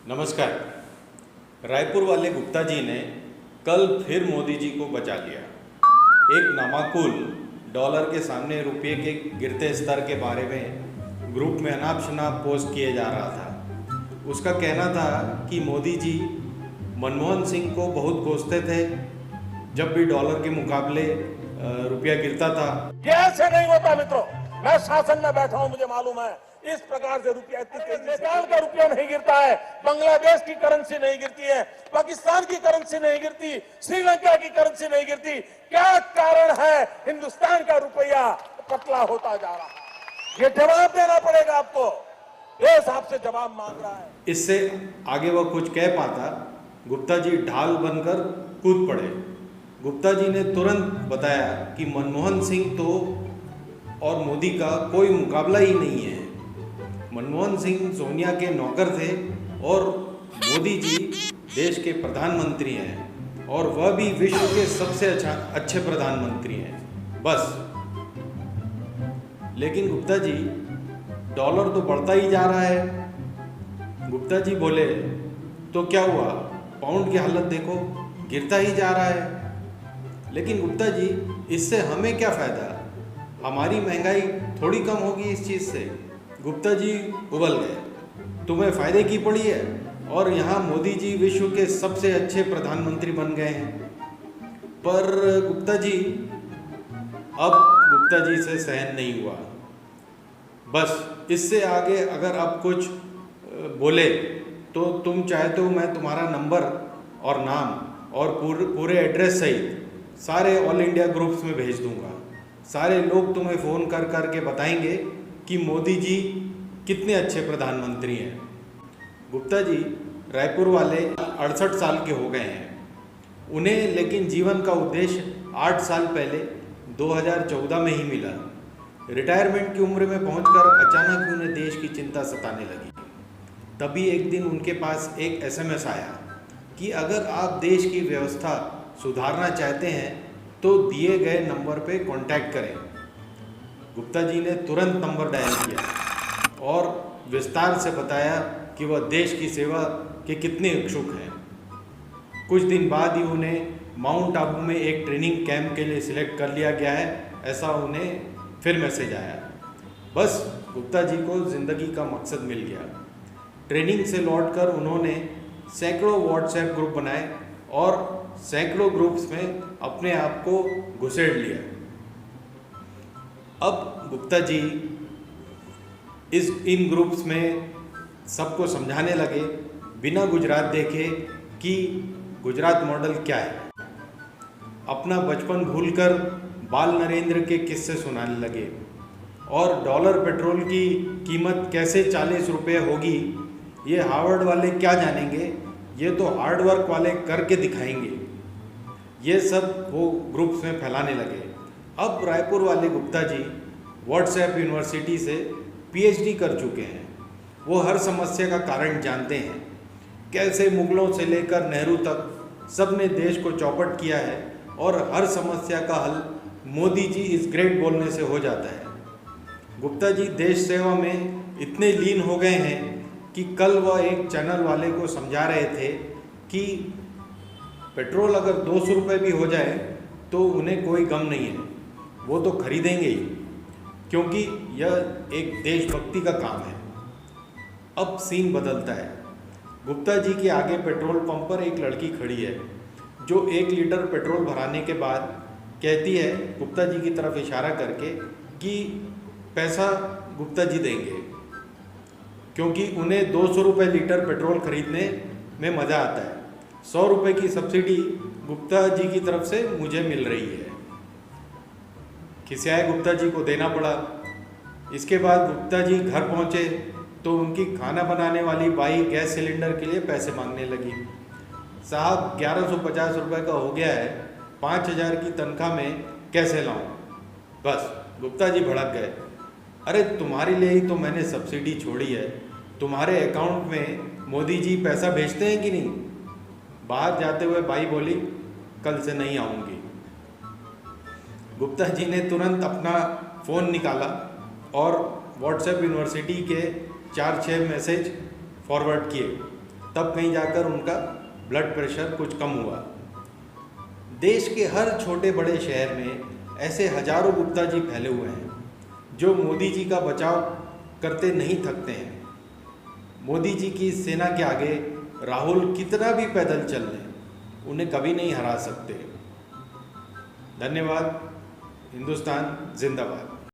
नमस्कार। रायपुर वाले गुप्ता जी ने कल फिर मोदी जी को बचा लिया। एक नामाकुल डॉलर के सामने रुपये के गिरते स्तर के बारे में ग्रुप में अनाप शनाप पोस्ट किए जा रहा था। उसका कहना था कि मोदी जी मनमोहन सिंह को बहुत कोसते थे जब भी डॉलर के मुकाबले रुपया गिरता था। ये ऐसे नहीं होता मित्रों, मैं शासन में बैठा हूं, मुझे मालूम है इस प्रकार से रुपया नेपाल का रुपया नहीं गिरता है, बांग्लादेश की करेंसी नहीं गिरती है, पाकिस्तान की करेंसी नहीं गिरती, श्रीलंका की करेंसी नहीं गिरती। क्या कारण है हिंदुस्तान का रुपया पतला होता जा रहा है? ये जवाब देना पड़ेगा आपको, देश आपसे जवाब मांग रहा है। इससे आगे वह कुछ कह पाता, गुप्ता जी ढाल बनकर कूद पड़े। गुप्ता जी ने तुरंत बताया कि मनमोहन सिंह तो और मोदी का कोई मुकाबला ही नहीं है। मनमोहन सिंह सोनिया के नौकर थे और मोदी जी देश के प्रधानमंत्री हैं और वह भी विश्व के सबसे अच्छे प्रधानमंत्री हैं बस। लेकिन गुप्ता जी, डॉलर तो बढ़ता ही जा रहा है। गुप्ता जी बोले, तो क्या हुआ, पाउंड की हालत देखो, गिरता ही जा रहा है। लेकिन गुप्ता जी, इससे हमें क्या फ़ायदा? हमारी महंगाई थोड़ी कम होगी इस चीज़ से। गुप्ता जी उबल गए, तुम्हें फ़ायदे की पड़ी है और यहाँ मोदी जी विश्व के सबसे अच्छे प्रधानमंत्री बन गए हैं। पर गुप्ता जी, अब गुप्ता जी से सहन नहीं हुआ। बस इससे आगे अगर अब कुछ बोले तो तुम चाहे तो मैं तुम्हारा नंबर और नाम और पूरे एड्रेस सहित सारे ऑल इंडिया ग्रुप्स में भेज दूंगा। सारे लोग तुम्हें फ़ोन कर कर के बताएंगे कि मोदी जी कितने अच्छे प्रधानमंत्री हैं। गुप्ता जी रायपुर वाले 68 साल के हो गए हैं। उन्हें लेकिन जीवन का उद्देश्य 8 साल पहले 2014 में ही मिला। रिटायरमेंट की उम्र में पहुंचकर अचानक उन्हें देश की चिंता सताने लगी। तभी एक दिन उनके पास एक SMS आया कि अगर आप देश की व्यवस्था सुधारना चाहते हैं तो दिए गए नंबर पे कांटेक्ट करें। गुप्ता जी ने तुरंत नंबर डायल किया और विस्तार से बताया कि वह देश की सेवा के कितने इच्छुक हैं। कुछ दिन बाद ही उन्हें माउंट आबू में एक ट्रेनिंग कैंप के लिए सिलेक्ट कर लिया गया है, ऐसा उन्हें फिर मैसेज आया। बस गुप्ता जी को ज़िंदगी का मकसद मिल गया। ट्रेनिंग से लौटकर उन्होंने सैकड़ों व्हाट्सएप ग्रुप बनाए और सैकड़ों ग्रुप्स में अपने आप को घुसेड़ लिया। अब गुप्ता जी इन ग्रुप्स में सबको समझाने लगे बिना गुजरात देखे कि गुजरात मॉडल क्या है। अपना बचपन भूलकर बाल नरेंद्र के किस्से सुनाने लगे और डॉलर पेट्रोल की कीमत कैसे 40 रुपये होगी ये हार्वर्ड वाले क्या जानेंगे, ये तो हार्ड वर्क वाले करके दिखाएंगे। ये सब वो ग्रुप्स में फैलाने लगे। अब रायपुर वाले गुप्ता जी व्हाट्सएप यूनिवर्सिटी से PhD कर चुके हैं। वो हर समस्या का कारण जानते हैं। कैसे मुगलों से लेकर नेहरू तक सब ने देश को चौपट किया है और हर समस्या का हल मोदी जी इज ग्रेट बोलने से हो जाता है। गुप्ता जी देश सेवा में इतने लीन हो गए हैं कि कल वह एक चैनल वाले को समझा रहे थे कि पेट्रोल अगर 200 रुपये भी हो जाए तो उन्हें कोई गम नहीं है, वो तो खरीदेंगे ही, क्योंकि यह एक देशभक्ति का काम है। अब सीन बदलता है। गुप्ता जी के आगे पेट्रोल पंप पर एक लड़की खड़ी है जो 1 लीटर पेट्रोल भराने के बाद कहती है गुप्ता जी की तरफ इशारा करके कि पैसा गुप्ता जी देंगे, क्योंकि उन्हें 200 रुपये लीटर पेट्रोल खरीदने में मज़ा आता है। 100 रुपये की सब्सिडी गुप्ता जी की तरफ से मुझे मिल रही है। खिसियाए गुप्ता जी को देना पड़ा। इसके बाद गुप्ता जी घर पहुंचे तो उनकी खाना बनाने वाली बाई गैस सिलेंडर के लिए पैसे मांगने लगी। साहब 1150 रुपये का हो गया है, 5000 की तनख्वाह में कैसे लाऊं? बस गुप्ता जी भड़क गए। अरे तुम्हारे लिए ही तो मैंने सब्सिडी छोड़ी है, तुम्हारे अकाउंट में मोदी जी पैसा भेजते हैं कि नहीं? बाहर जाते हुए बाई बोली, कल से नहीं आऊँगी। गुप्ता जी ने तुरंत अपना फ़ोन निकाला और व्हाट्सएप यूनिवर्सिटी के 4-6 मैसेज फॉरवर्ड किए तब कहीं जाकर उनका ब्लड प्रेशर कुछ कम हुआ। देश के हर छोटे बड़े शहर में ऐसे हजारों गुप्ता जी फैले हुए हैं जो मोदी जी का बचाव करते नहीं थकते हैं। मोदी जी की सेना के आगे राहुल कितना भी पैदल चल लें, उन्हें कभी नहीं हरा सकते। धन्यवाद। हिंदुस्तान जिंदाबाद।